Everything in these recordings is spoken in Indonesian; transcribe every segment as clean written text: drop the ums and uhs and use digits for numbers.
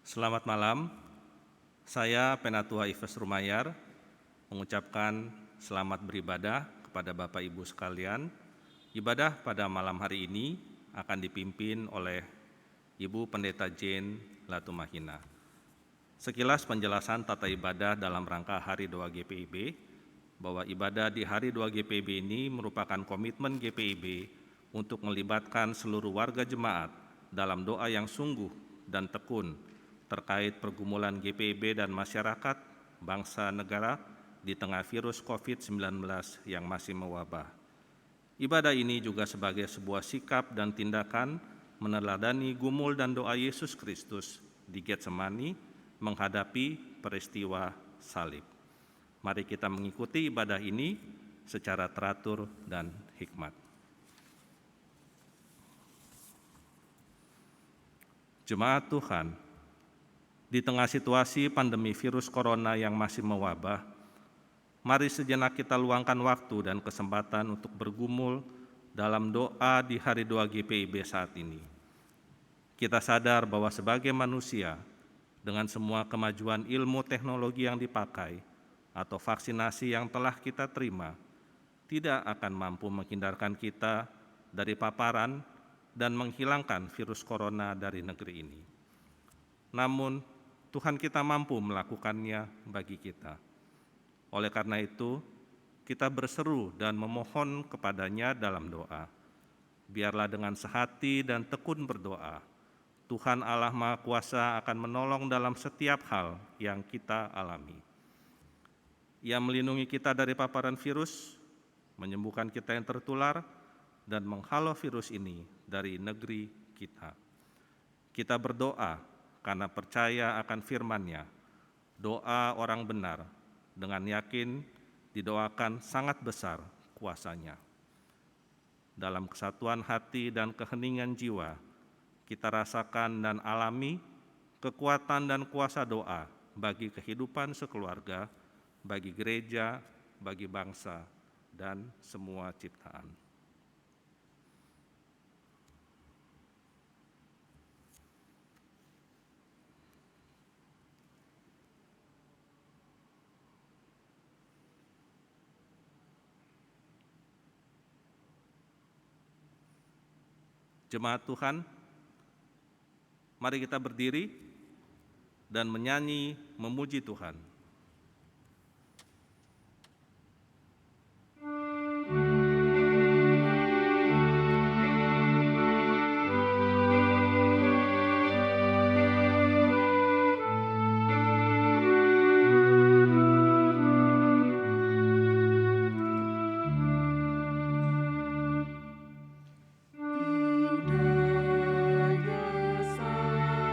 Selamat malam, saya Penatua Ives Rumayar mengucapkan selamat beribadah kepada Bapak Ibu sekalian. Ibadah pada malam hari ini akan dipimpin oleh Ibu Pendeta Jane Latumahina. Sekilas penjelasan tata ibadah dalam rangka Hari Doa GPIB, bahwa ibadah di Hari Doa GPIB ini merupakan komitmen GPIB untuk melibatkan seluruh warga jemaat dalam doa yang sungguh dan tekun terkait pergumulan GPIB dan masyarakat, bangsa, negara di tengah virus COVID-19 yang masih mewabah. Ibadah ini juga sebagai sebuah sikap dan tindakan meneladani gumul dan doa Yesus Kristus di Getsemani menghadapi peristiwa salib. Mari kita mengikuti ibadah ini secara teratur dan hikmat. Jemaat Tuhan, di tengah situasi pandemi virus corona yang masih mewabah, mari sejenak kita luangkan waktu dan kesempatan untuk bergumul dalam doa di Hari Doa GPIB saat ini. Kita sadar bahwa sebagai manusia, dengan semua kemajuan ilmu teknologi yang dipakai atau vaksinasi yang telah kita terima, tidak akan mampu menghindarkan kita dari paparan dan menghilangkan virus corona dari negeri ini. Namun, Tuhan kita mampu melakukannya bagi kita. Oleh karena itu, kita berseru dan memohon kepadanya dalam doa. Biarlah dengan sehati dan tekun berdoa, Tuhan Allah Maha Kuasa akan menolong dalam setiap hal yang kita alami. Ia melindungi kita dari paparan virus, menyembuhkan kita yang tertular, dan menghalau virus ini dari negeri kita. Kita berdoa karena percaya akan firman-Nya. Doa orang benar dengan yakin didoakan sangat besar kuasanya. Dalam kesatuan hati dan keheningan jiwa, kita rasakan dan alami kekuatan dan kuasa doa bagi kehidupan sekeluarga, bagi gereja, bagi bangsa, dan semua ciptaan. Jemaat Tuhan, mari kita berdiri dan menyanyi memuji Tuhan. Indahnya saat yang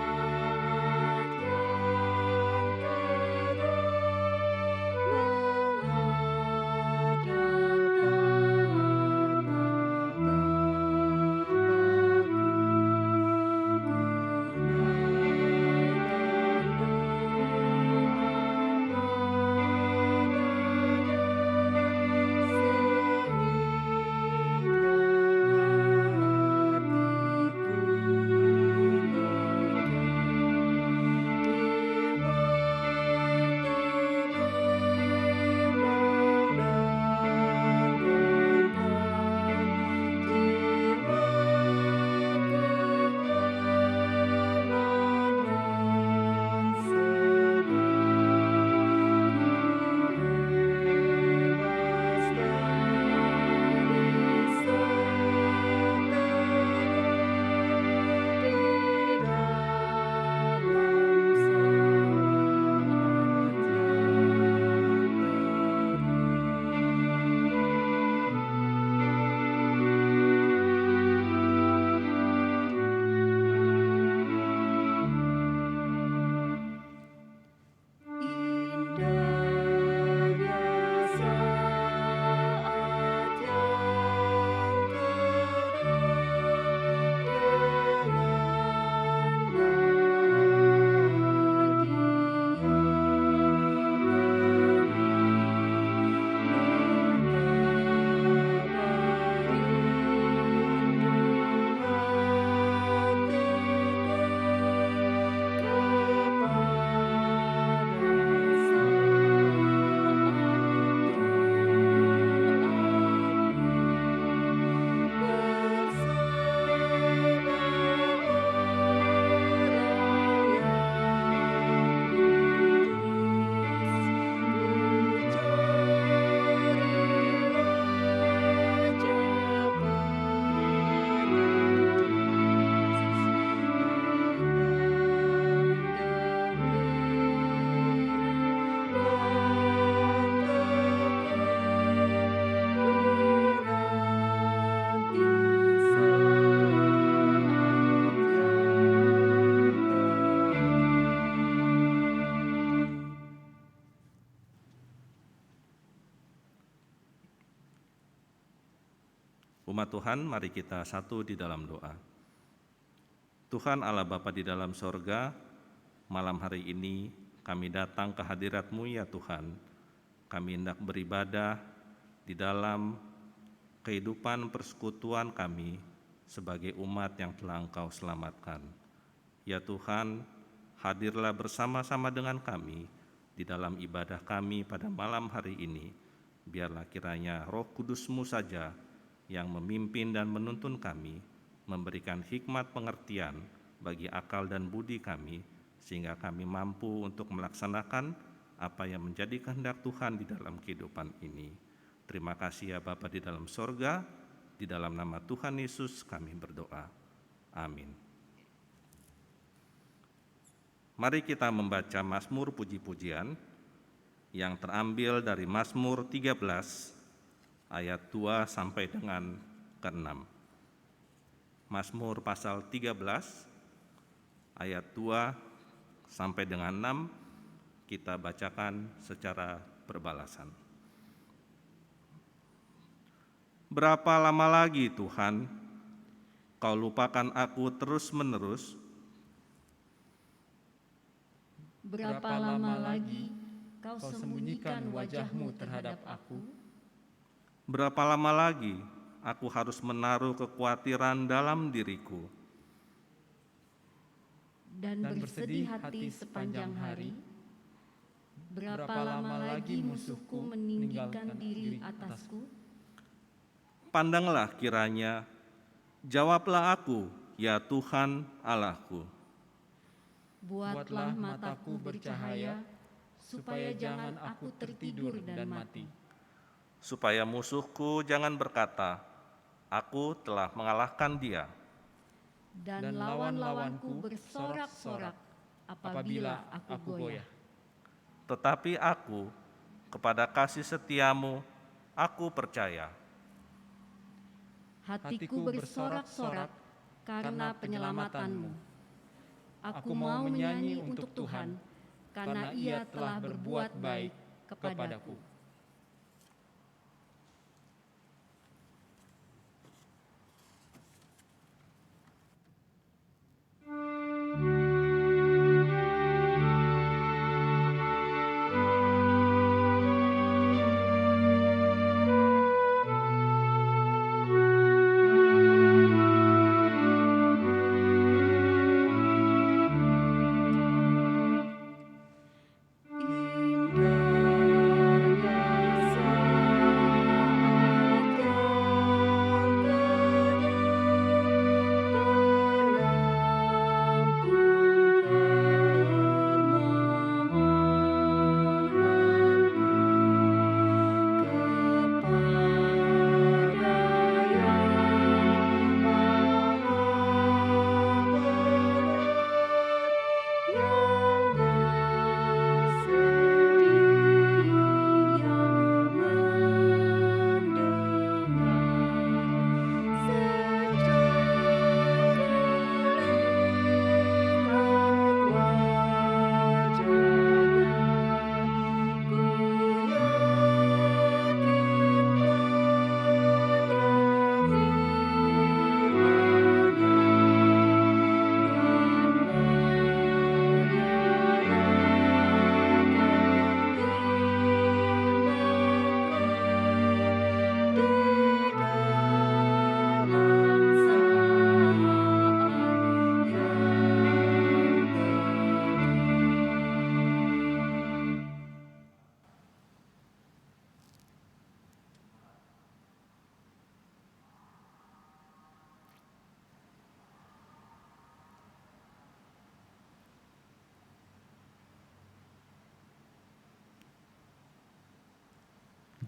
Umat Tuhan, mari kita satu di dalam doa. Tuhan Allah Bapa di dalam sorga, malam hari ini kami datang ke hadirat-Mu ya Tuhan. Kami hendak beribadah di dalam kehidupan persekutuan kami sebagai umat yang telah Engkau selamatkan. Ya Tuhan, hadirlah bersama-sama dengan kami di dalam ibadah kami pada malam hari ini. Biarlah kiranya Roh Kudus-Mu saja yang memimpin dan menuntun kami, memberikan hikmat pengertian bagi akal dan budi kami, sehingga kami mampu untuk melaksanakan apa yang menjadi kehendak Tuhan di dalam kehidupan ini. Terima kasih ya Bapa di dalam sorga, di dalam nama Tuhan Yesus kami berdoa. Amin. Mari kita membaca Mazmur puji-pujian yang terambil dari Mazmur 13 ayat 2 sampai dengan ke-6. Mazmur pasal 13 ayat 2 sampai dengan 6 kita bacakan secara berbalasan. Berapa lama lagi Tuhan, Kau lupakan aku terus-menerus? Berapa lama lagi Kau sembunyikan wajah-Mu terhadap aku? Berapa lama lagi aku harus menaruh kekhawatiran dalam diriku Dan bersedih hati sepanjang hari? Berapa lama lagi musuhku meninggikan diri atasku? Pandanglah kiranya, jawablah aku, ya Tuhan Allahku. Buatlah mataku bercahaya, supaya jangan aku tertidur dan mati. Supaya musuhku jangan berkata, aku telah mengalahkan dia. Dan lawan-lawanku bersorak-sorak apabila aku goyah. Tetapi aku, kepada kasih setia-Mu, aku percaya. Hatiku bersorak-sorak karena penyelamatanmu. Aku mau menyanyi untuk Tuhan, karena Ia telah berbuat baik kepadaku.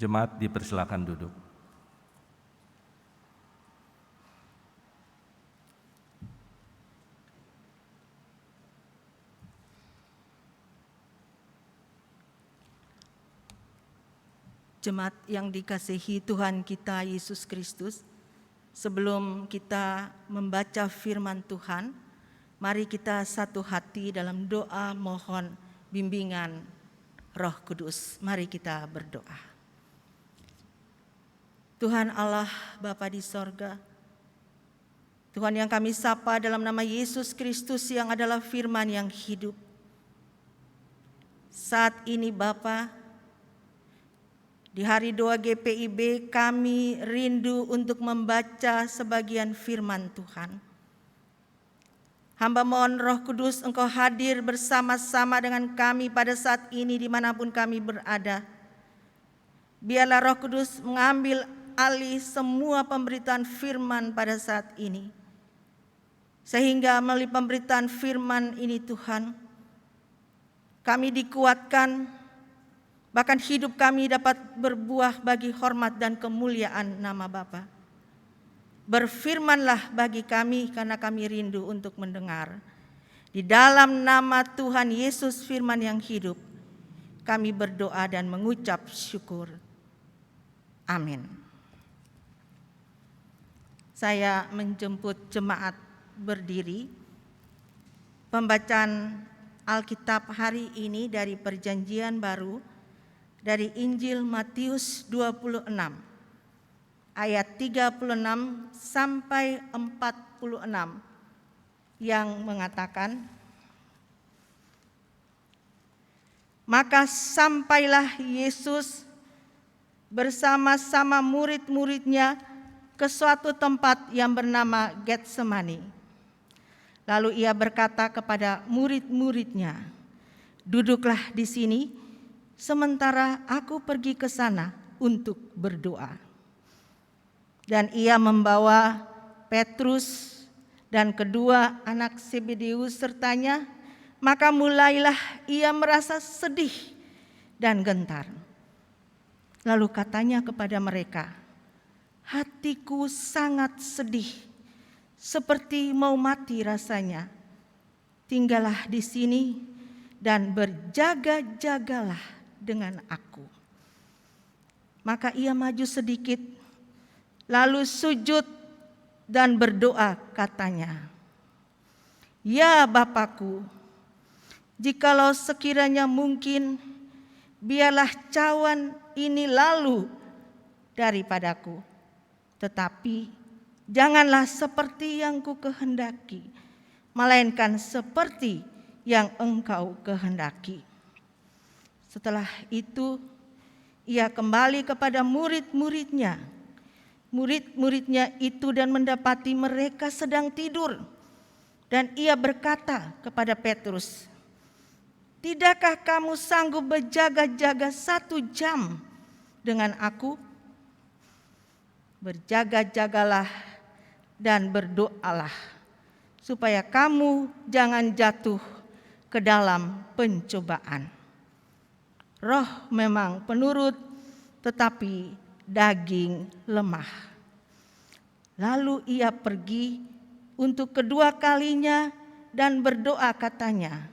Jemaat dipersilakan duduk. Jemaat yang dikasihi Tuhan kita Yesus Kristus, sebelum kita membaca firman Tuhan, mari kita satu hati dalam doa mohon bimbingan Roh Kudus. Mari kita berdoa. Tuhan Allah Bapa di sorga, Tuhan yang kami sapa dalam nama Yesus Kristus yang adalah firman yang hidup. Saat ini Bapa, di hari 2 GPIB kami rindu untuk membaca sebagian firman Tuhan. Hamba mohon Roh Kudus Engkau hadir bersama-sama dengan kami pada saat ini dimanapun kami berada. Biarlah Roh Kudus mengambil alih semua pemberitaan firman pada saat ini. Sehingga melalui pemberitaan firman ini Tuhan, kami dikuatkan, bahkan hidup kami dapat berbuah bagi hormat dan kemuliaan nama Bapa. Berfirmanlah bagi kami karena kami rindu untuk mendengar. Di dalam nama Tuhan Yesus firman yang hidup, kami berdoa dan mengucap syukur. Amin. Saya menjemput jemaat berdiri. Pembacaan Alkitab hari ini dari Perjanjian Baru dari Injil Matius 26 ayat 36 sampai 46 yang mengatakan, maka sampailah Yesus bersama-sama murid-muridnya ke suatu tempat yang bernama Getsemani. Lalu ia berkata kepada murid-muridnya, duduklah di sini sementara aku pergi ke sana untuk berdoa. Dan ia membawa Petrus dan kedua anak Zebedeus sertanya, maka mulailah ia merasa sedih dan gentar. Lalu katanya kepada mereka, hatiku sangat sedih, seperti mau mati rasanya. Tinggallah di sini dan berjaga-jagalah dengan aku. Maka ia maju sedikit, lalu sujud dan berdoa katanya, ya Bapakku, jikalau sekiranya mungkin, biarlah cawan ini lalu daripadaku. Tetapi janganlah seperti yang ku kehendaki, melainkan seperti yang Engkau kehendaki. Setelah itu ia kembali kepada murid-muridnya itu dan mendapati mereka sedang tidur. Dan ia berkata kepada Petrus, tidakkah kamu sanggup berjaga-jaga 1 jam dengan aku? Berjaga-jagalah dan berdoalah, supaya kamu jangan jatuh ke dalam pencobaan. Roh memang penurut, tetapi daging lemah. Lalu ia pergi untuk kedua kalinya dan berdoa katanya,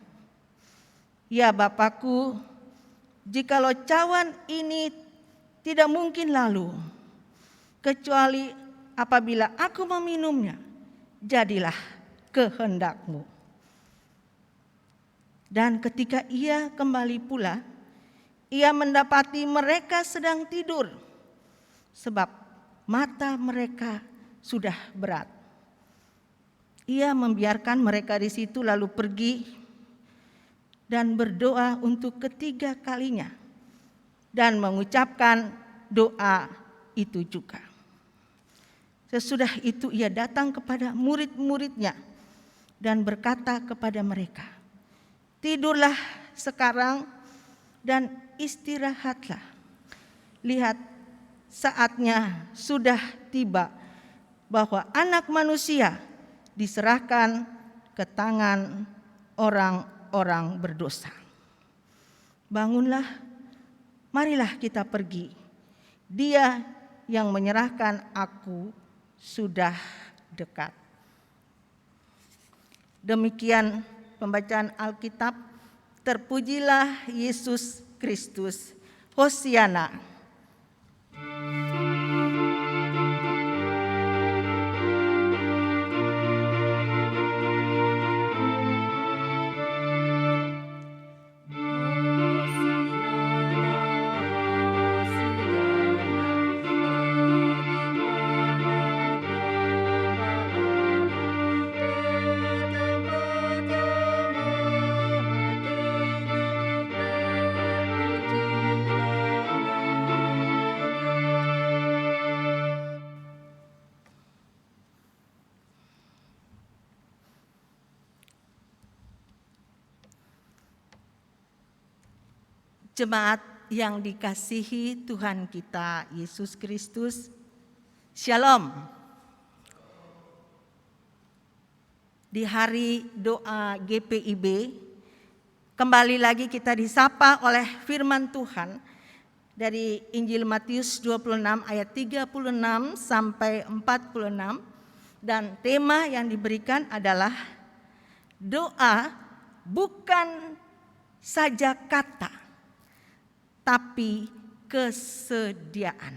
ya Bapakku, jikalau cawan ini tidak mungkin lalu, kecuali apabila aku meminumnya, jadilah kehendak-Mu. Dan ketika ia kembali pula, ia mendapati mereka sedang tidur, sebab mata mereka sudah berat. Ia membiarkan mereka di situ lalu pergi dan berdoa untuk ketiga kalinya dan mengucapkan doa itu juga. Sesudah itu ia datang kepada murid-muridnya dan berkata kepada mereka, tidurlah sekarang dan istirahatlah. Lihat, saatnya sudah tiba bahwa Anak Manusia diserahkan ke tangan orang-orang berdosa. Bangunlah, marilah kita pergi. Dia yang menyerahkan aku sudah dekat. Demikian pembacaan Alkitab. Terpujilah Yesus Kristus. Hosiana. Jemaat yang dikasihi Tuhan kita Yesus Kristus, Shalom. Di hari doa GPIB, kembali lagi kita disapa oleh firman Tuhan dari Injil Matius 26 ayat 36 sampai 46, dan tema yang diberikan adalah doa bukan saja kata, tapi kesediaan.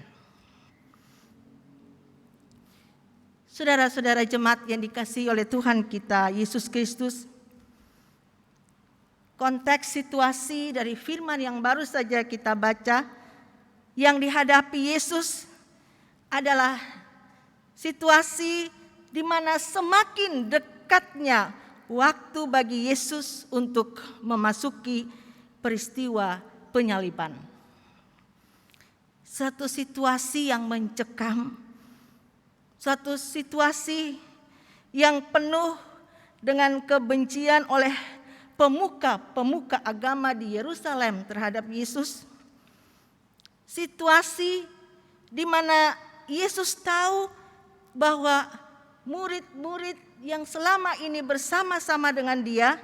Saudara-saudara jemaat yang dikasihi oleh Tuhan kita Yesus Kristus, konteks situasi dari firman yang baru saja kita baca yang dihadapi Yesus adalah situasi di mana semakin dekatnya waktu bagi Yesus untuk memasuki peristiwa penyaliban. Satu situasi yang mencekam, satu situasi yang penuh dengan kebencian oleh pemuka-pemuka agama di Yerusalem terhadap Yesus. Situasi di mana Yesus tahu bahwa murid-murid yang selama ini bersama-sama dengan dia,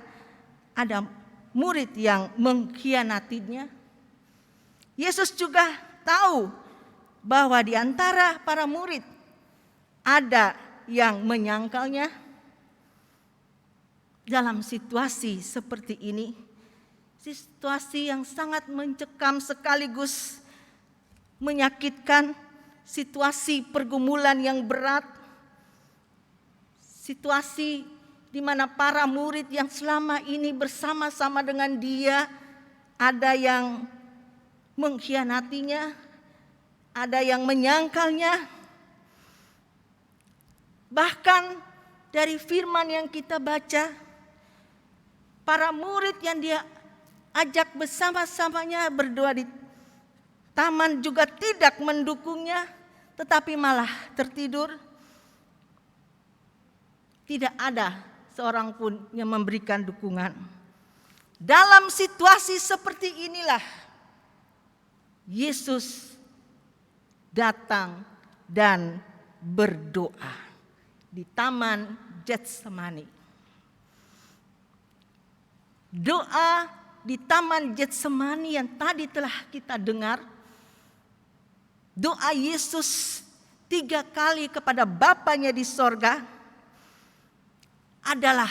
ada murid yang mengkhianatinya. Yesus juga tahu bahwa di antara para murid ada yang menyangkalnya. Dalam situasi seperti ini, situasi yang sangat mencekam sekaligus menyakitkan, situasi pergumulan yang berat, situasi di mana para murid yang selama ini bersama-sama dengan dia, ada yang mengkhianatinya, ada yang menyangkalnya. Bahkan dari firman yang kita baca, para murid yang dia ajak bersama-samanya berdoa di taman juga tidak mendukungnya, tetapi malah tertidur. Tidak ada seorang pun yang memberikan dukungan. Dalam situasi seperti inilah Yesus datang dan berdoa di Taman Getsemani. Doa di Taman Getsemani yang tadi telah kita dengar, doa Yesus 3 kali kepada Bapanya di sorga, adalah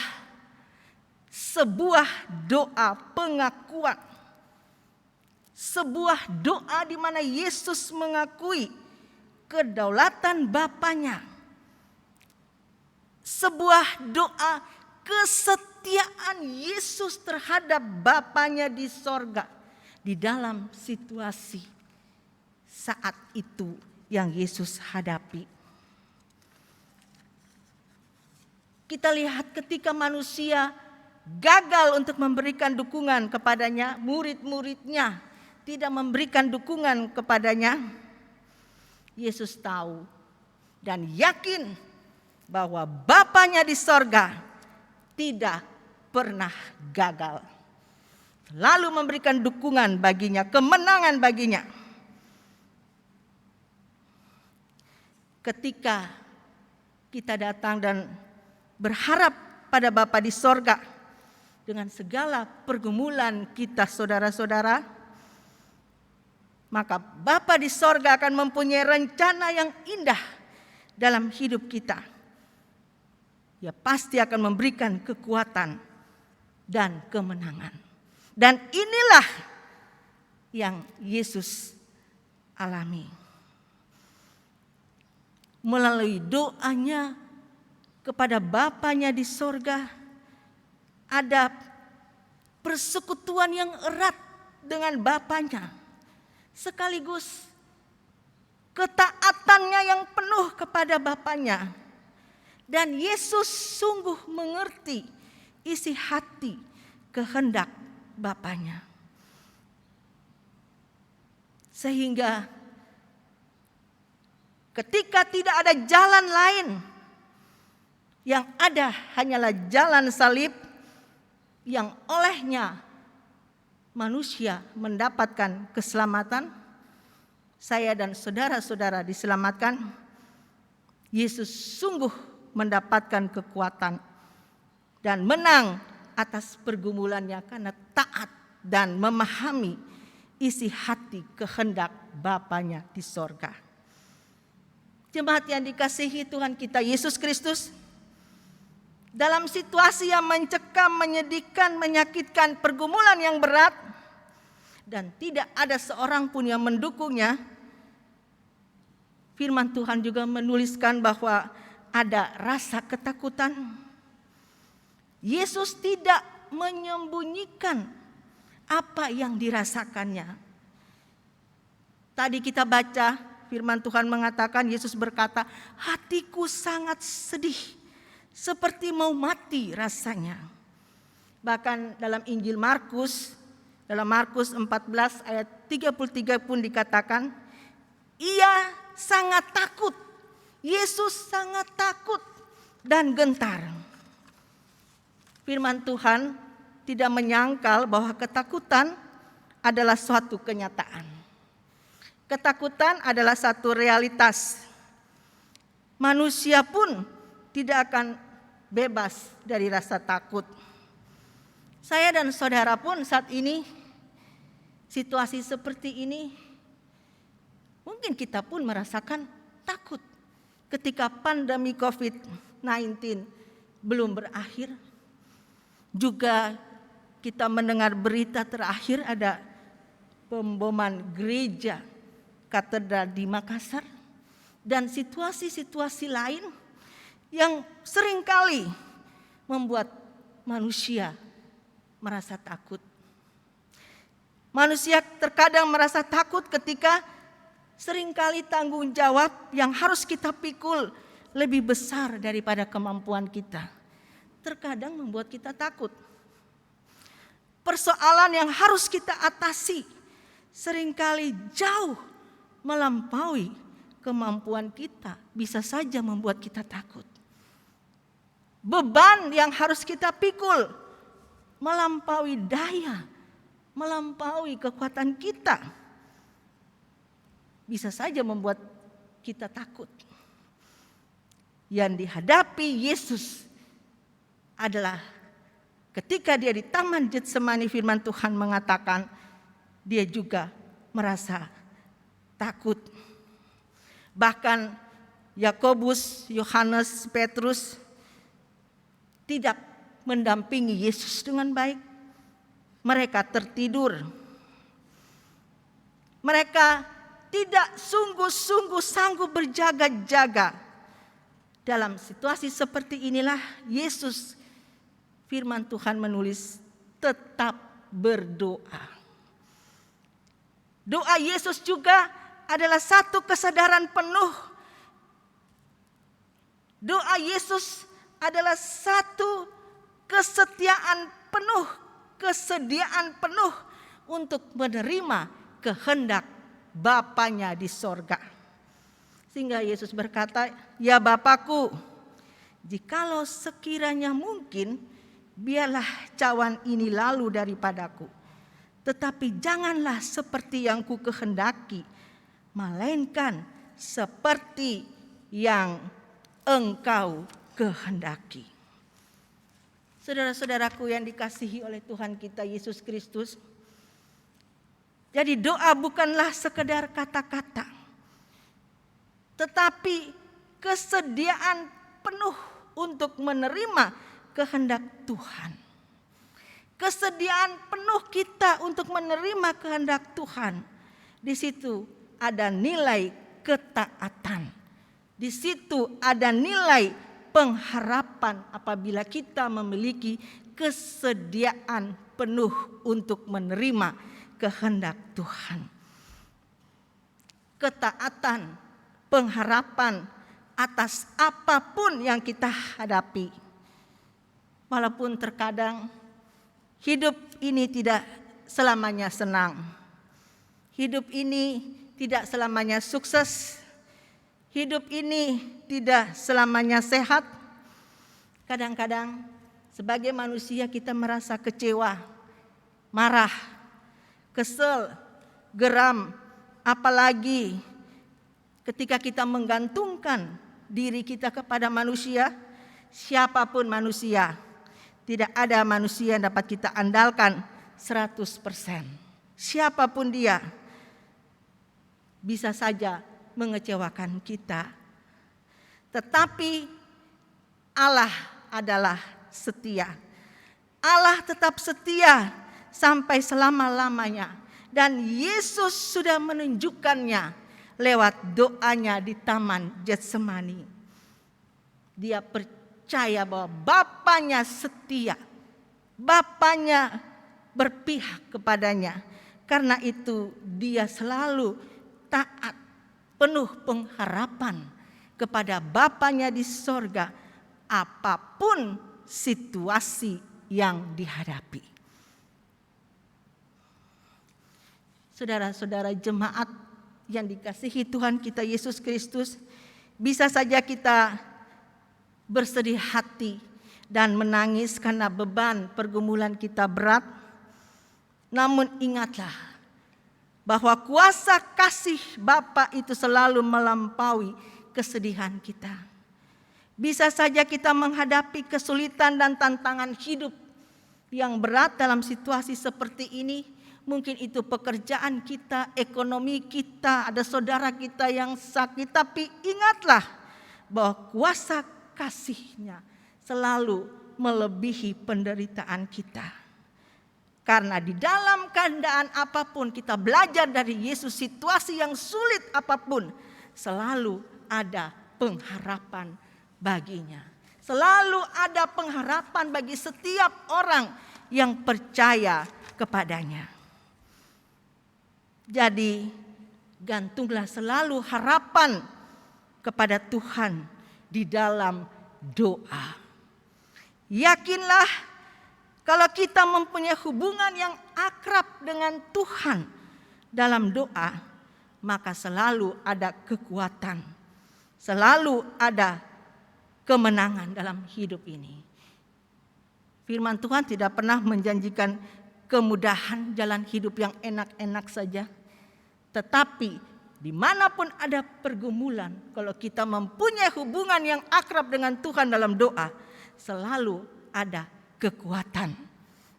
sebuah doa pengakuan. Sebuah doa di mana Yesus mengakui kedaulatan Bapanya. Sebuah doa kesetiaan Yesus terhadap Bapanya di sorga di dalam situasi saat itu yang Yesus hadapi. Kita lihat ketika manusia gagal untuk memberikan dukungan kepadanya, murid-muridnya tidak memberikan dukungan kepadanya, Yesus tahu dan yakin bahwa Bapanya di sorga tidak pernah gagal. Lalu memberikan dukungan baginya, kemenangan baginya. Ketika kita datang dan berharap pada Bapa di sorga dengan segala pergumulan kita saudara-saudara, maka Bapa di sorga akan mempunyai rencana yang indah dalam hidup kita. Dia pasti akan memberikan kekuatan dan kemenangan. Dan inilah yang Yesus alami. Melalui doanya kepada Bapanya di sorga, ada persekutuan yang erat dengan Bapanya, sekaligus ketaatannya yang penuh kepada Bapanya. Dan Yesus sungguh mengerti isi hati kehendak Bapanya. Sehingga ketika tidak ada jalan lain, yang ada hanyalah jalan salib yang olehnya manusia mendapatkan keselamatan, saya dan saudara-saudara diselamatkan, Yesus sungguh mendapatkan kekuatan dan menang atas pergumulannya karena taat dan memahami isi hati kehendak Bapanya di sorga. Jemaat yang dikasihi Tuhan kita Yesus Kristus, dalam situasi yang mencekam, menyedihkan, menyakitkan, pergumulan yang berat, dan tidak ada seorang pun yang mendukungnya, firman Tuhan juga menuliskan bahwa ada rasa ketakutan. Yesus tidak menyembunyikan apa yang dirasakannya. Tadi kita baca firman Tuhan mengatakan, Yesus berkata, hatiku sangat sedih, seperti mau mati rasanya. Bahkan dalam Injil Markus, dalam Markus 14 ayat 33 pun dikatakan, ia sangat takut. Yesus sangat takut dan gentar. Firman Tuhan tidak menyangkal bahwa ketakutan adalah suatu kenyataan. Ketakutan adalah satu realitas. Manusia pun tidak akan bebas dari rasa takut. Saya dan saudara pun saat ini, situasi seperti ini, mungkin kita pun merasakan takut ketika pandemi COVID-19 belum berakhir. Juga kita mendengar berita terakhir ada pemboman gereja katedral di Makassar, dan situasi-situasi lain yang seringkali membuat manusia merasa takut. Manusia terkadang merasa takut ketika seringkali tanggung jawab yang harus kita pikul lebih besar daripada kemampuan kita. Terkadang membuat kita takut. Persoalan yang harus kita atasi seringkali jauh melampaui kemampuan kita, bisa saja membuat kita takut. Beban yang harus kita pikul melampaui daya, melampaui kekuatan kita, bisa saja membuat kita takut. Yang dihadapi Yesus adalah ketika dia di Taman Getsemani, firman Tuhan mengatakan dia juga merasa takut. Bahkan Yakobus, Yohanes, Petrus tidak mendampingi Yesus dengan baik. Mereka tertidur. Mereka tidak sungguh-sungguh sanggup berjaga-jaga. Dalam situasi seperti inilah Yesus, firman Tuhan menulis, tetap berdoa. Doa Yesus juga adalah satu kesadaran penuh. Doa Yesus adalah satu kesetiaan penuh, kesediaan penuh untuk menerima kehendak Bapanya di sorga. Sehingga Yesus berkata, ya Bapakku, jikalau sekiranya mungkin, biarlah cawan ini lalu daripadaku. Tetapi janganlah seperti yang ku kehendaki, melainkan seperti yang Engkau kehendaki. Saudara-saudaraku yang dikasihi oleh Tuhan kita Yesus Kristus, jadi doa bukanlah sekedar kata-kata, tetapi kesediaan penuh untuk menerima kehendak Tuhan. Kesediaan penuh kita untuk menerima kehendak Tuhan. Di situ ada nilai ketaatan. Di situ ada nilai pengharapan apabila kita memiliki kesediaan penuh untuk menerima kehendak Tuhan. Ketaatan, pengharapan atas apapun yang kita hadapi. Walaupun terkadang hidup ini tidak selamanya senang. Hidup ini tidak selamanya sukses. Hidup ini tidak selamanya sehat. Kadang-kadang sebagai manusia kita merasa kecewa, marah, kesel, geram, apalagi ketika kita menggantungkan diri kita kepada manusia, siapapun manusia, tidak ada manusia yang dapat kita andalkan 100%. Siapapun dia, bisa saja mengecewakan kita. Tetapi Allah adalah setia. Allah tetap setia sampai selama-lamanya. Dan Yesus sudah menunjukkannya lewat doanya di Taman Getsemani. Dia percaya bahwa Bapanya setia. Bapanya berpihak kepadanya. Karena itu dia selalu taat, penuh pengharapan kepada Bapanya di sorga, apapun situasi yang dihadapi. Saudara-saudara jemaat yang dikasihi Tuhan kita Yesus Kristus, bisa saja kita bersedih hati dan menangis karena beban pergumulan kita berat. Namun ingatlah bahwa kuasa kasih Bapa itu selalu melampaui kesedihan kita. Bisa saja kita menghadapi kesulitan dan tantangan hidup yang berat dalam situasi seperti ini. Mungkin itu pekerjaan kita, ekonomi kita, ada saudara kita yang sakit. Tapi ingatlah bahwa kuasa kasih-Nya selalu melebihi penderitaan kita. Karena di dalam keadaan apapun kita belajar dari Yesus, situasi yang sulit apapun, selalu ada pengharapan baginya. Selalu ada pengharapan bagi setiap orang yang percaya kepadanya. Jadi gantunglah selalu harapan kepada Tuhan di dalam doa. Yakinlah kalau kita mempunyai hubungan yang akrab dengan Tuhan dalam doa, maka selalu ada kekuatan, selalu ada kemenangan dalam hidup ini. Firman Tuhan tidak pernah menjanjikan kemudahan jalan hidup yang enak-enak saja. Tetapi dimanapun ada pergumulan, kalau kita mempunyai hubungan yang akrab dengan Tuhan dalam doa, selalu ada kekuatan,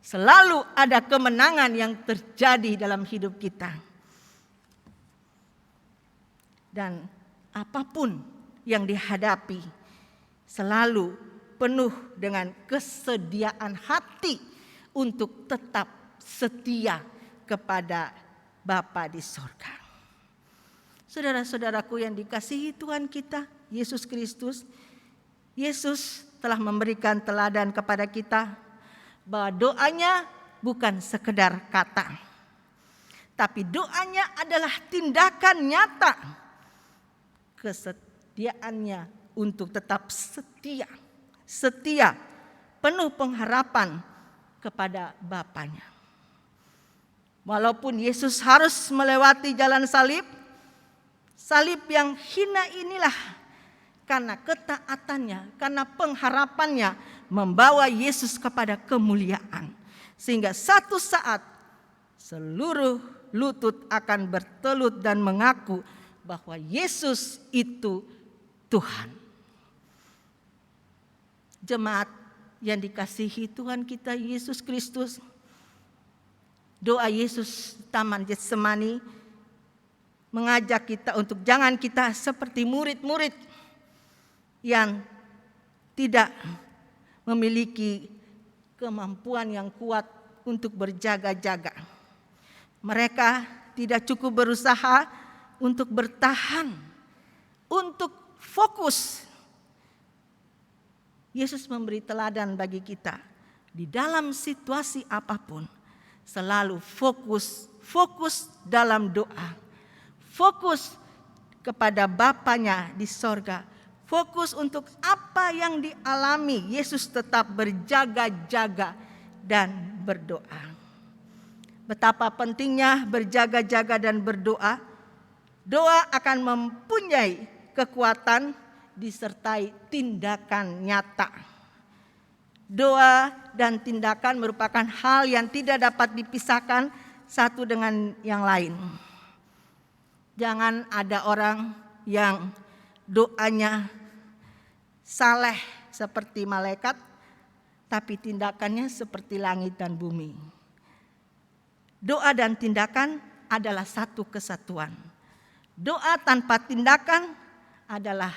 selalu ada kemenangan yang terjadi dalam hidup kita. Dan apapun yang dihadapi, selalu penuh dengan kesediaan hati untuk tetap setia kepada Bapa di sorga. Saudara-saudaraku yang dikasihi Tuhan kita, Yesus Kristus, Yesus telah memberikan teladan kepada kita bahwa doanya bukan sekedar kata, tapi doanya adalah tindakan nyata. Kesetiaannya untuk tetap setia, penuh pengharapan kepada Bapanya. Walaupun Yesus harus melewati jalan salib yang hina inilah, karena ketaatannya, karena pengharapannya membawa Yesus kepada kemuliaan. Sehingga satu saat seluruh lutut akan bertelut dan mengaku bahwa Yesus itu Tuhan. Jemaat yang dikasihi Tuhan kita Yesus Kristus, doa Yesus Taman Getsemani mengajak kita untuk jangan kita seperti murid-murid yang tidak memiliki kemampuan yang kuat untuk berjaga-jaga. Mereka tidak cukup berusaha untuk bertahan, untuk fokus. Yesus memberi teladan bagi kita di dalam situasi apapun. Selalu fokus dalam doa. Fokus kepada Bapanya di sorga. Fokus untuk apa yang dialami. Yesus tetap berjaga-jaga dan berdoa. Betapa pentingnya berjaga-jaga dan berdoa. Doa akan mempunyai kekuatan disertai tindakan nyata. Doa dan tindakan merupakan hal yang tidak dapat dipisahkan satu dengan yang lain. Jangan ada orang yang doanya saleh seperti malaikat, tapi tindakannya seperti langit dan bumi. Doa dan tindakan adalah satu kesatuan. Doa tanpa tindakan adalah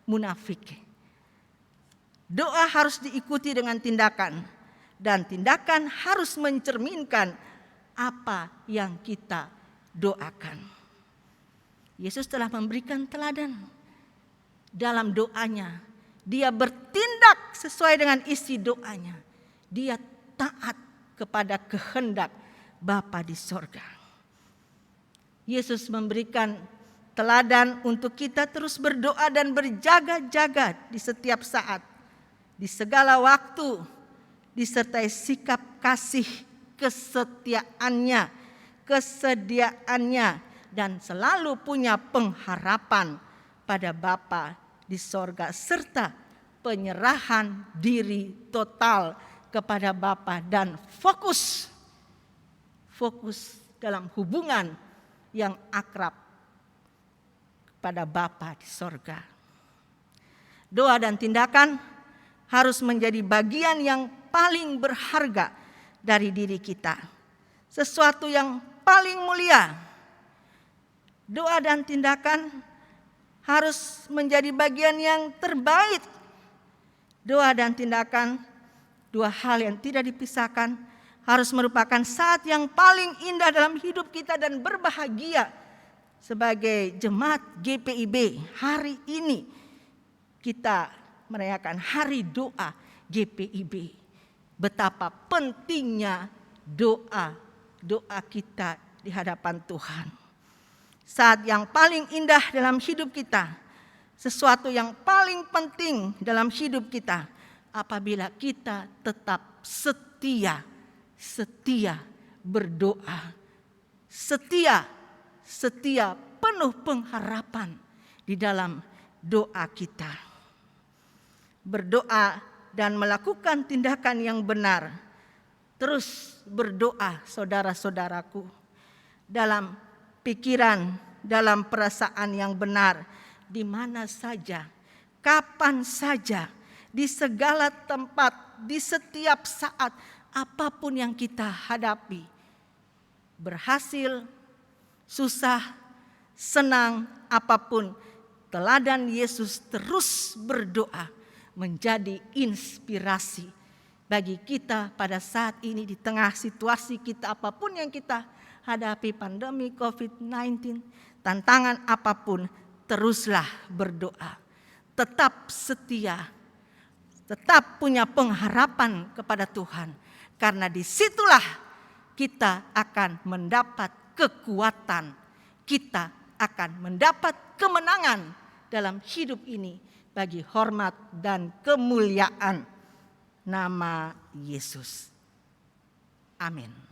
munafik. Doa harus diikuti dengan tindakan, dan tindakan harus mencerminkan apa yang kita doakan. Yesus telah memberikan teladan dalam doanya. Dia bertindak sesuai dengan isi doanya. Dia taat kepada kehendak Bapa di sorga. Yesus memberikan teladan untuk kita terus berdoa dan berjaga-jaga di setiap saat, di segala waktu, disertai sikap kasih, kesediaannya, dan selalu punya pengharapan pada Bapa di sorga, serta penyerahan diri total kepada Bapa dan fokus dalam hubungan yang akrab pada Bapa di sorga. Doa dan tindakan harus menjadi bagian yang paling berharga dari diri kita, sesuatu yang paling mulia. Doa dan tindakan harus menjadi bagian yang terbaik. Doa dan tindakan, dua hal yang tidak dipisahkan, harus merupakan saat yang paling indah dalam hidup kita dan berbahagia. Sebagai jemaat GPIB, hari ini kita merayakan hari doa GPIB. Betapa pentingnya doa kita di hadapan Tuhan. Saat yang paling indah dalam hidup kita, sesuatu yang paling penting dalam hidup kita, apabila kita tetap setia berdoa, setia penuh pengharapan di dalam doa kita. Berdoa dan melakukan tindakan yang benar. Terus berdoa, saudara-saudaraku, dalam pikiran, dalam perasaan yang benar, di mana saja, kapan saja, di segala tempat, di setiap saat, apapun yang kita hadapi, berhasil, susah, senang, apapun, teladan Yesus terus berdoa menjadi inspirasi bagi kita pada saat ini di tengah situasi kita apapun yang kita hadapi, pandemi COVID-19, tantangan apapun, teruslah berdoa. Tetap setia, tetap punya pengharapan kepada Tuhan. Karena disitulah kita akan mendapat kekuatan, kita akan mendapat kemenangan dalam hidup ini bagi hormat dan kemuliaan nama Yesus. Amin.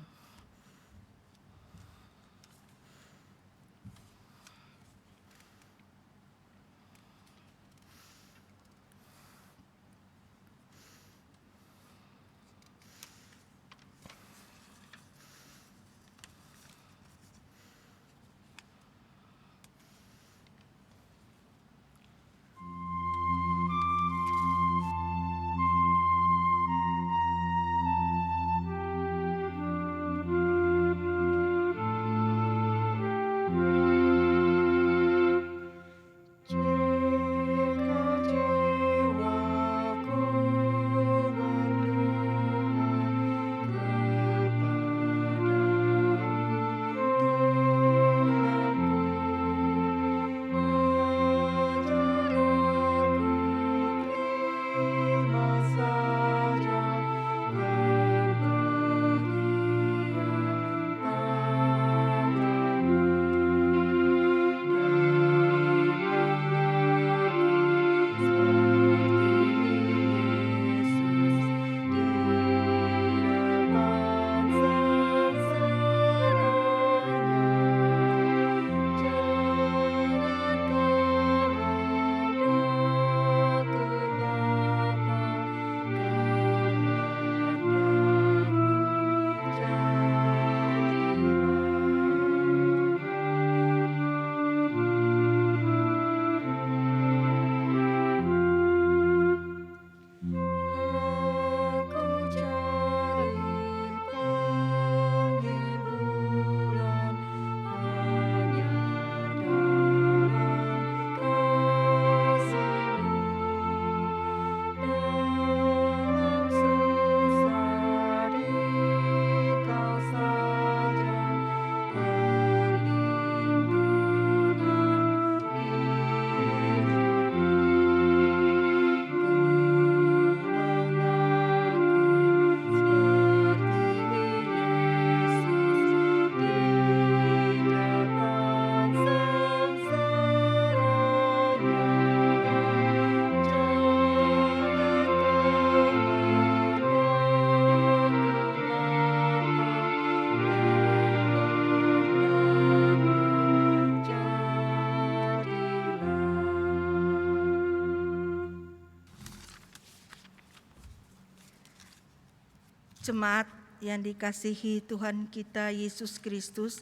Jemaat yang dikasihi Tuhan kita Yesus Kristus,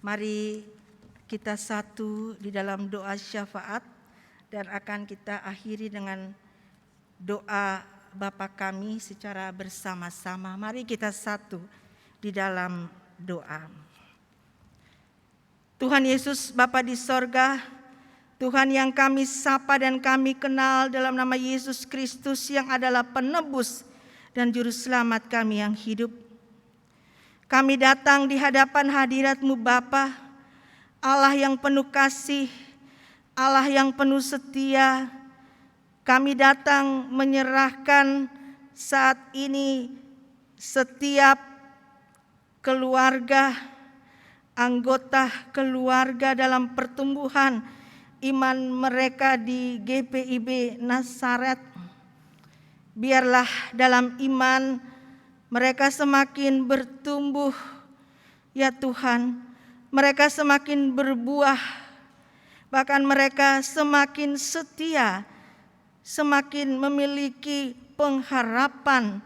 mari kita satu di dalam doa syafaat dan akan kita akhiri dengan doa Bapa kami secara bersama-sama. Mari kita satu di dalam doa. Tuhan Yesus Bapa di sorga, Tuhan yang kami sapa dan kami kenal dalam nama Yesus Kristus yang adalah penebus dan juru selamat kami yang hidup. Kami datang di hadapan hadirat-Mu Bapa, Allah yang penuh kasih, Allah yang penuh setia. Kami datang menyerahkan saat ini setiap keluarga, anggota keluarga dalam pertumbuhan iman mereka di GPIB Nazaret. Biarlah dalam iman mereka semakin bertumbuh, ya Tuhan. Mereka semakin berbuah, bahkan mereka semakin setia, semakin memiliki pengharapan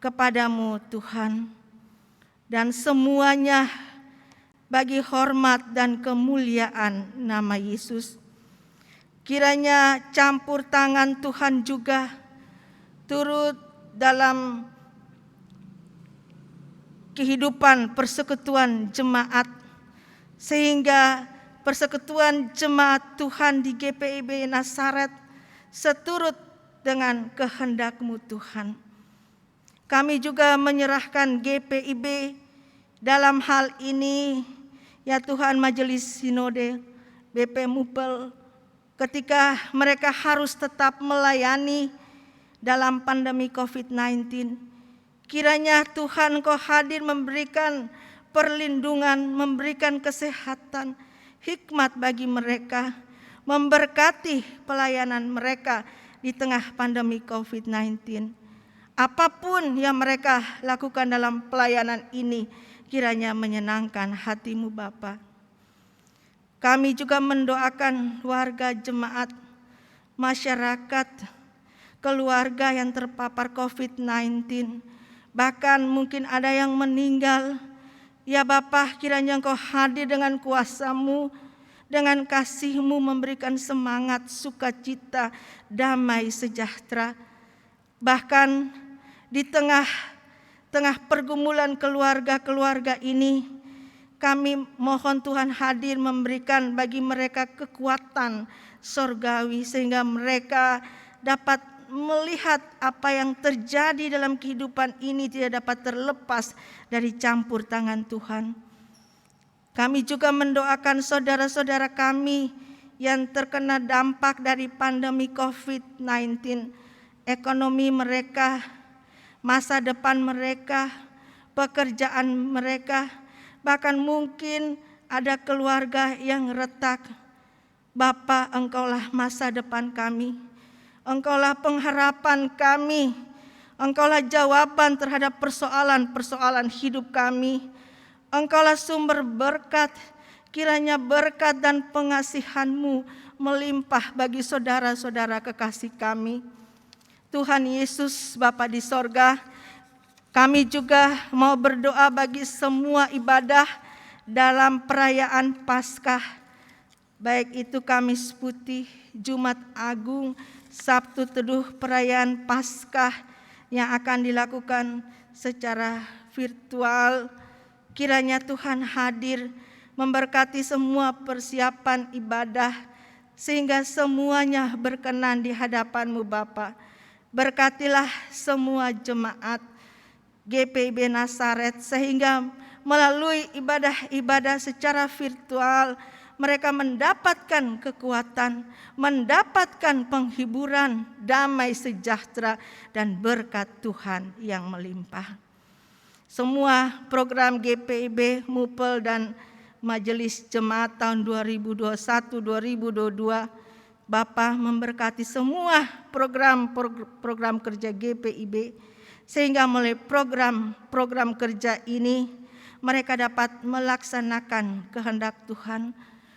kepadamu Tuhan. Dan semuanya bagi hormat dan kemuliaan nama Yesus. Kiranya campur tangan Tuhan juga turut dalam kehidupan persekutuan jemaat, sehingga persekutuan jemaat Tuhan di GPIB Nazaret seturut dengan kehendak-Mu Tuhan. Kami juga menyerahkan GPIB dalam hal ini, ya Tuhan, Majelis Sinode, BP Mupel, ketika mereka harus tetap melayani dalam pandemi COVID-19. Kiranya Tuhan Kau hadir memberikan perlindungan, memberikan kesehatan, hikmat bagi mereka, memberkati pelayanan mereka di tengah pandemi COVID-19. Apapun yang mereka lakukan dalam pelayanan ini, kiranya menyenangkan hati-Mu Bapa. Kami juga mendoakan warga jemaat, masyarakat, keluarga yang terpapar COVID-19, bahkan mungkin ada yang meninggal. Ya Bapa, kiranya Engkau hadir dengan kuasa-Mu, dengan kasih-Mu memberikan semangat, sukacita, damai, sejahtera. Bahkan di tengah pergumulan keluarga-keluarga ini, kami mohon Tuhan hadir memberikan bagi mereka kekuatan sorgawi, sehingga mereka dapat melihat apa yang terjadi dalam kehidupan ini tidak dapat terlepas dari campur tangan Tuhan. Kami juga mendoakan saudara-saudara kami yang terkena dampak dari pandemi COVID-19, ekonomi mereka, masa depan mereka, pekerjaan mereka, bahkan mungkin ada keluarga yang retak. Bapa, Engkaulah masa depan kami. Engkaulah pengharapan kami, Engkaulah jawaban terhadap persoalan-persoalan hidup kami. Engkaulah sumber berkat, kiranya berkat dan pengasihan-Mu melimpah bagi saudara-saudara kekasih kami. Tuhan Yesus Bapa di sorga, kami juga mau berdoa bagi semua ibadah dalam perayaan Paskah, baik itu Kamis Putih, Jumat Agung, Sabtu Teduh perayaan Paskah yang akan dilakukan secara virtual. Kiranya Tuhan hadir memberkati semua persiapan ibadah, sehingga semuanya berkenan di hadapan-Mu Bapa. Berkatilah semua jemaat GPIB Nazaret, sehingga melalui ibadah-ibadah secara virtual mereka mendapatkan kekuatan, mendapatkan penghiburan, damai sejahtera, dan berkat Tuhan yang melimpah. Semua program GPIB, Mupel, dan Majelis Jemaat tahun 2021-2022, Bapa memberkati semua program kerja GPIB, sehingga melalui program kerja ini mereka dapat melaksanakan kehendak Tuhan.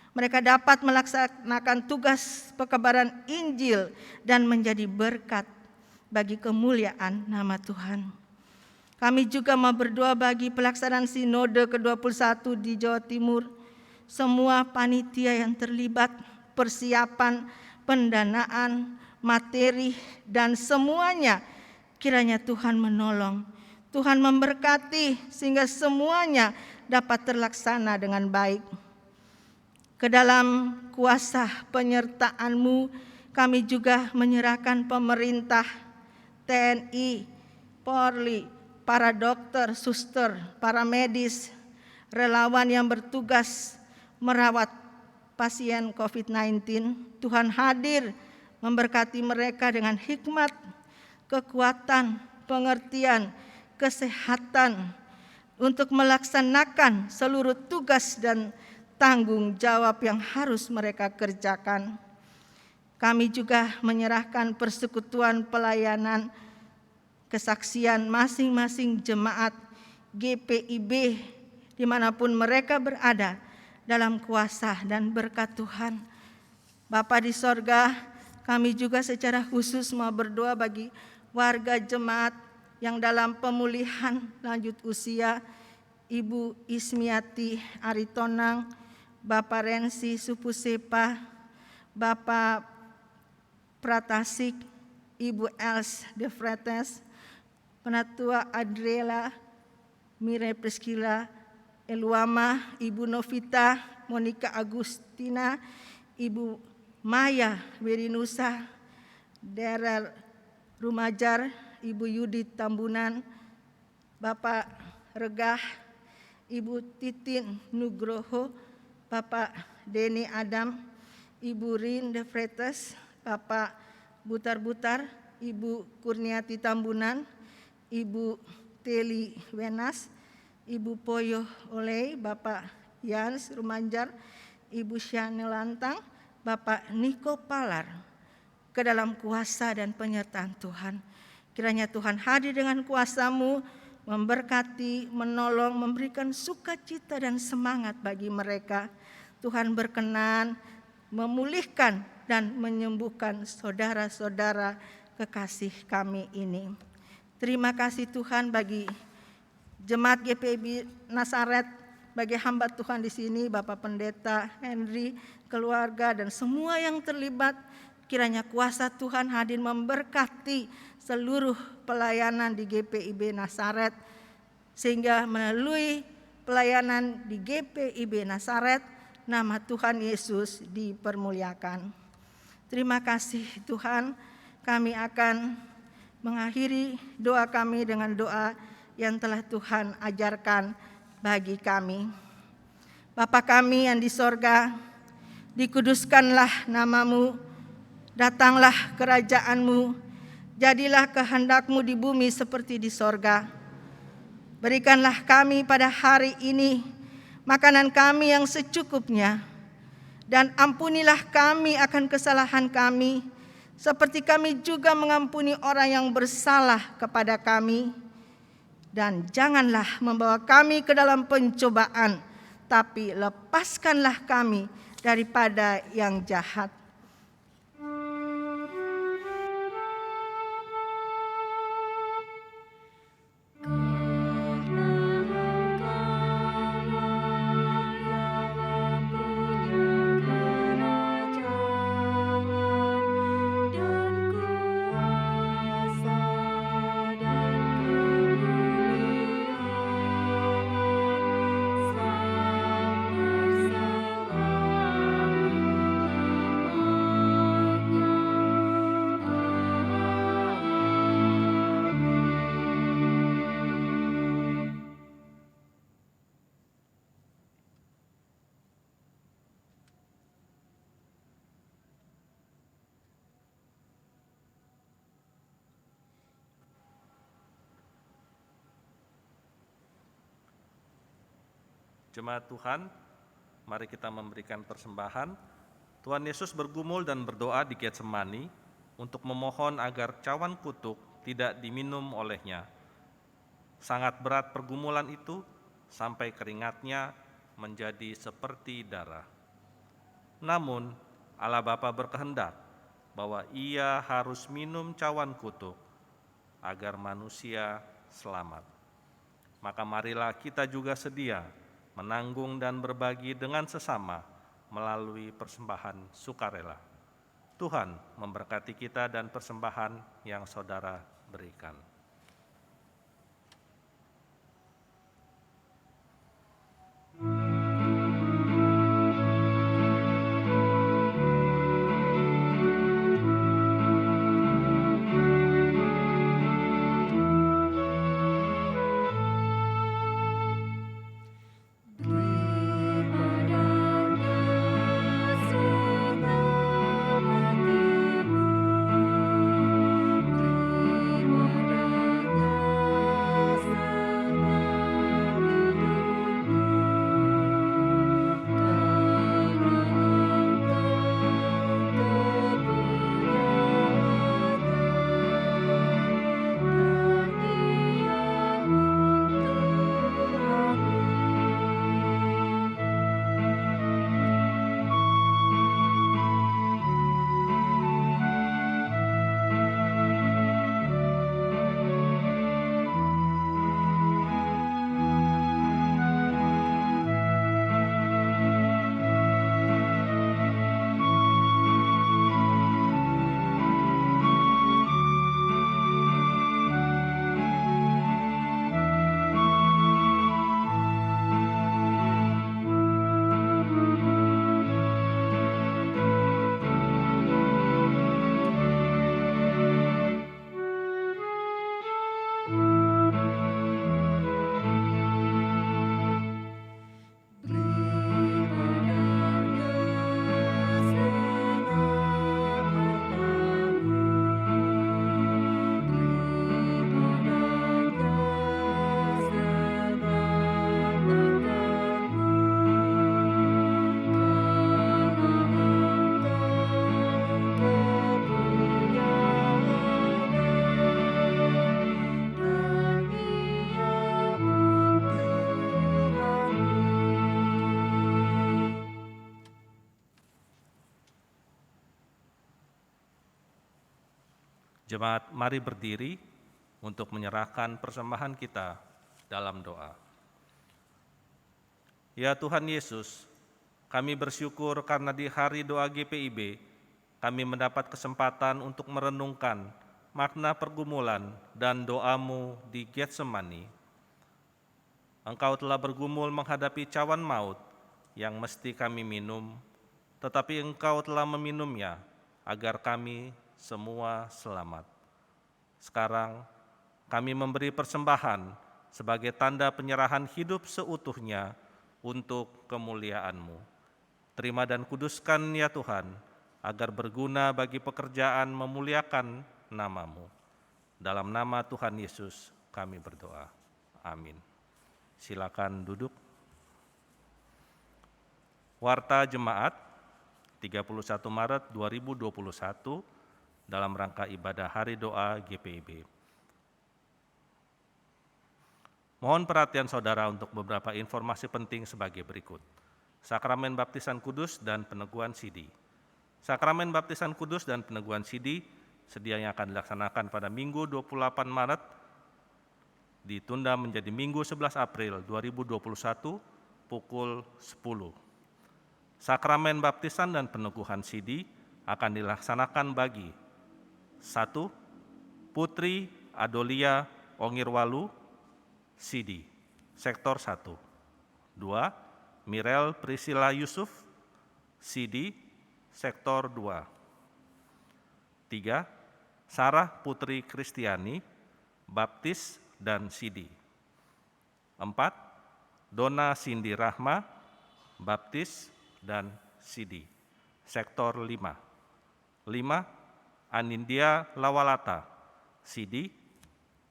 Mereka dapat melaksanakan tugas pekabaran Injil dan menjadi berkat bagi kemuliaan nama Tuhan. Kami juga mau berdoa bagi pelaksanaan Sinode ke-21 di Jawa Timur, semua panitia yang terlibat, persiapan, pendanaan, materi, dan semuanya kiranya Tuhan menolong. Tuhan memberkati sehingga semuanya dapat terlaksana dengan baik. Ke dalam kuasa penyertaan-Mu, kami juga menyerahkan pemerintah, TNI, Polri, para dokter, suster, para medis, relawan yang bertugas merawat pasien COVID-19. Tuhan hadir memberkati mereka dengan hikmat, kekuatan, pengertian, kesehatan untuk melaksanakan seluruh tugas dan tanggung jawab yang harus mereka kerjakan. Kami juga menyerahkan persekutuan pelayanan kesaksian masing-masing jemaat GPIB dimanapun mereka berada dalam kuasa dan berkat Tuhan. Bapa di sorga, kami juga secara khusus mau berdoa bagi warga jemaat yang dalam pemulihan lanjut usia, Ibu Ismiati Aritonang, Bapak Rensi Supusepa, Bapak Pratasik, Ibu Els De Fretes, Penatua Adriela, Mire Priscila Eluama, Ibu Novita, Monica Agustina, Ibu Maya Wirinusa, Daryl Rumajar, Ibu Yudit Tambunan, Bapak Regah, Ibu Titin Nugroho, Bapak Denny Adam, Ibu Rin De Fretes, Bapak Butar-Butar, Ibu Kurniati Tambunan, Ibu Teli Wenas, Ibu Poyo Oleh, Bapak Yans Rumanjar, Ibu Syane Lantang, Bapak Niko Palar, ke dalam kuasa dan penyertaan Tuhan. Kiranya Tuhan hadir dengan kuasa-Mu, memberkati, menolong, memberikan sukacita dan semangat bagi mereka. Tuhan berkenan memulihkan dan menyembuhkan saudara-saudara kekasih kami ini. Terima kasih Tuhan bagi Jemaat GPIB Nasaret, bagi hamba Tuhan di sini, Bapak Pendeta Henry, keluarga dan semua yang terlibat. Kiranya kuasa Tuhan hadir memberkati seluruh pelayanan di GPIB Nasaret, sehingga melalui pelayanan di GPIB Nasaret, nama Tuhan Yesus dipermuliakan. Terima kasih Tuhan, kami akan mengakhiri doa kami dengan doa yang telah Tuhan ajarkan bagi kami. Bapa kami yang di sorga, dikuduskanlah nama-Mu, datanglah kerajaan-Mu, jadilah kehendak-Mu di bumi seperti di sorga. Berikanlah kami pada hari ini makanan kami yang secukupnya, dan ampunilah kami akan kesalahan kami, seperti kami juga mengampuni orang yang bersalah kepada kami. Dan janganlah membawa kami ke dalam pencobaan, tapi lepaskanlah kami daripada yang jahat. Jemaat Tuhan, mari kita memberikan persembahan. Tuhan Yesus bergumul dan berdoa di Getsemani untuk memohon agar cawan kutuk tidak diminum olehnya. Sangat berat pergumulan itu sampai keringatnya menjadi seperti darah. Namun Allah Bapa berkehendak bahwa Ia harus minum cawan kutuk agar manusia selamat. Maka marilah kita juga sedia menanggung dan berbagi dengan sesama melalui persembahan sukarela. Tuhan memberkati kita dan persembahan yang saudara berikan. Jemaat, mari berdiri untuk menyerahkan persembahan kita dalam doa. Ya Tuhan Yesus, kami bersyukur karena di hari doa GPIB, kami mendapat kesempatan untuk merenungkan makna pergumulan dan doa-Mu di Getsemani. Engkau telah bergumul menghadapi cawan maut yang mesti kami minum, tetapi Engkau telah meminumnya agar kami semua selamat. Sekarang kami memberi persembahan sebagai tanda penyerahan hidup seutuhnya untuk kemuliaan-Mu. Terima dan kuduskan ya Tuhan, agar berguna bagi pekerjaan memuliakan nama-Mu. Dalam nama Tuhan Yesus kami berdoa. Amin. Silakan duduk. Warta Jemaat 31 Maret 2021 dalam rangka ibadah Hari Doa GPIB. Mohon perhatian saudara untuk beberapa informasi penting sebagai berikut. Sakramen Baptisan Kudus dan Peneguhan Sidi. Sakramen Baptisan Kudus dan Peneguhan Sidi sedianya akan dilaksanakan pada Minggu 28 Maret, ditunda menjadi Minggu 11 April 2021 pukul 10. Sakramen Baptisan dan Peneguhan Sidi akan dilaksanakan bagi 1. Putri Adolia Ongirwalu, Sidi, Sektor 1. 2. Mirel Priscilla Yusuf, Sidi, Sektor 2. 3. Sarah Putri Kristiani, Baptis dan Sidi. 4. Dona Cindy Rahma, Baptis dan Sidi, Sektor 5. 5. Anindya Lawalata, Sidi,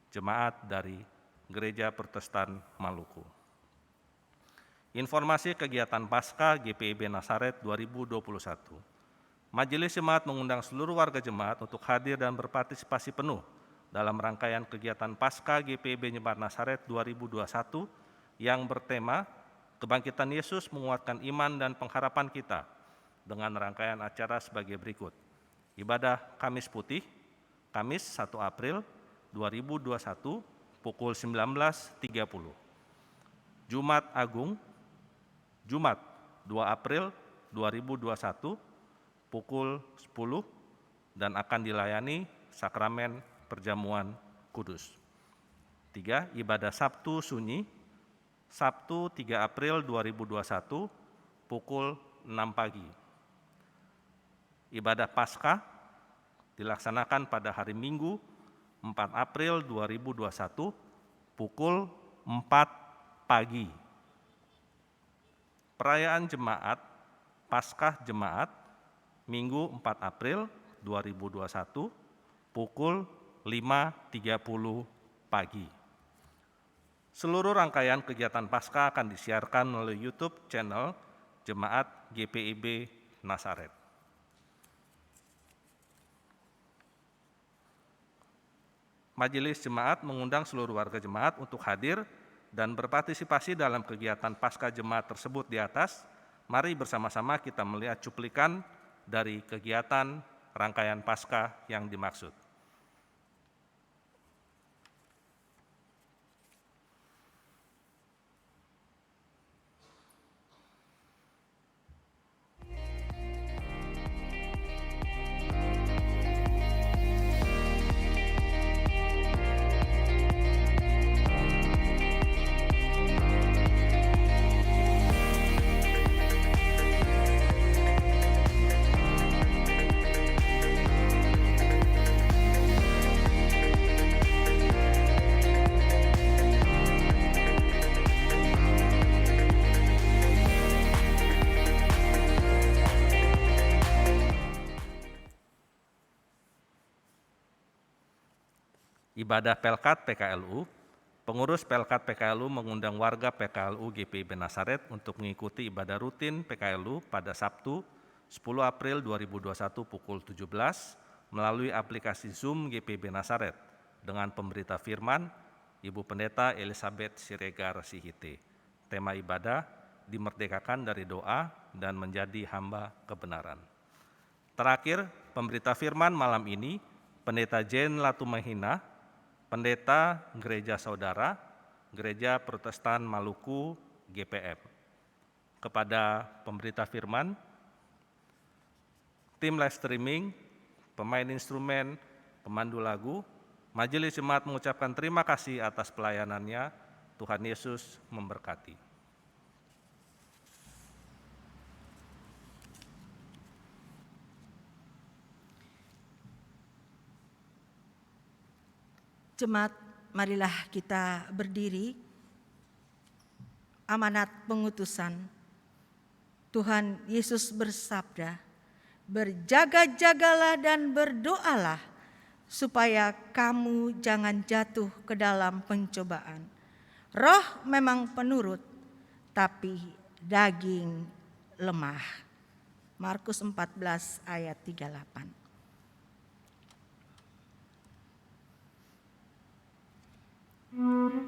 Jemaat dari Gereja Protestan Maluku. Informasi kegiatan Paskah GPIB Nasaret 2021. Majelis Jemaat mengundang seluruh warga jemaat untuk hadir dan berpartisipasi penuh dalam rangkaian kegiatan Paskah GPIB Jemaat Nasaret 2021 yang bertema Kebangkitan Yesus menguatkan iman dan pengharapan kita dengan rangkaian acara sebagai berikut. Ibadah Kamis Putih, Kamis 1 April 2021 pukul 19.30. Jumat Agung, Jumat 2 April 2021, pukul 10, dan akan dilayani sakramen perjamuan kudus. 3. Ibadah Sabtu Sunyi, Sabtu 3 April 2021, pukul 6 pagi. Ibadah Paskah dilaksanakan pada hari Minggu 4 April 2021, pukul 4 pagi. Perayaan Jemaat, Paskah Jemaat, Minggu 4 April 2021, pukul 5.30 pagi. Seluruh rangkaian kegiatan Paskah akan disiarkan melalui YouTube channel Jemaat GPIB Nasaret. Majelis Jemaat mengundang seluruh warga jemaat untuk hadir dan berpartisipasi dalam kegiatan Paskah Jemaat tersebut di atas. Mari bersama-sama kita melihat cuplikan dari kegiatan rangkaian Paskah yang dimaksud. Ibadah Pelkat PKLU, pengurus Pelkat PKLU mengundang warga PKLU GPIB Nasaret untuk mengikuti ibadah rutin PKLU pada Sabtu 10 April 2021 pukul 17 melalui aplikasi Zoom GPIB Nasaret dengan pemberita firman Ibu Pendeta Elizabeth Siregar Sihite. Tema ibadah, dimerdekakan dari doa dan menjadi hamba kebenaran. Terakhir, pemberita firman malam ini, Pendeta Jane Latumahina, Pendeta Gereja Saudara, Gereja Protestan Maluku, GPM. Kepada pemberita firman, tim live streaming, pemain instrumen, pemandu lagu, Majelis Jemaat mengucapkan terima kasih atas pelayanannya. Tuhan Yesus memberkati. Jemaat, marilah kita berdiri. Amanat pengutusan. Tuhan Yesus bersabda, "Berjaga-jagalah dan berdoalah, supaya kamu jangan jatuh ke dalam pencobaan. Roh memang penurut, tapi daging lemah." Markus 14 ayat 38. Ku merindukan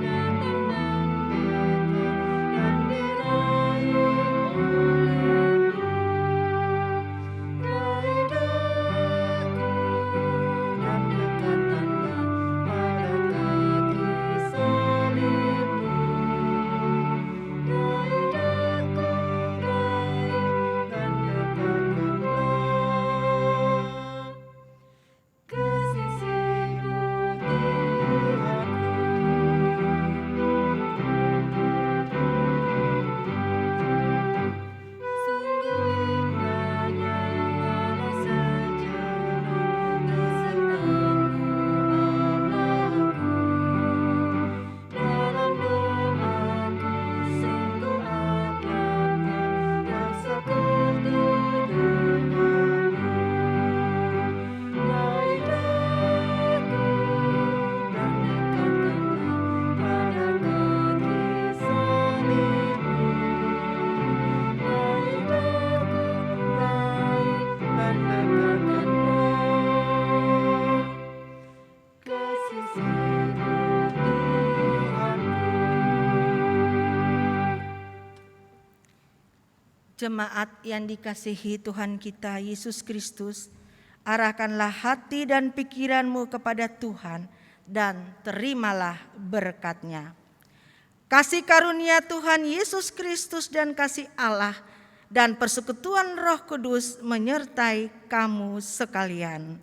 datang Jemaat yang dikasihi Tuhan kita Yesus Kristus, arahkanlah hati dan pikiranmu kepada Tuhan dan terimalah berkat-Nya. Kasih karunia Tuhan Yesus Kristus dan kasih Allah dan persekutuan Roh Kudus menyertai kamu sekalian.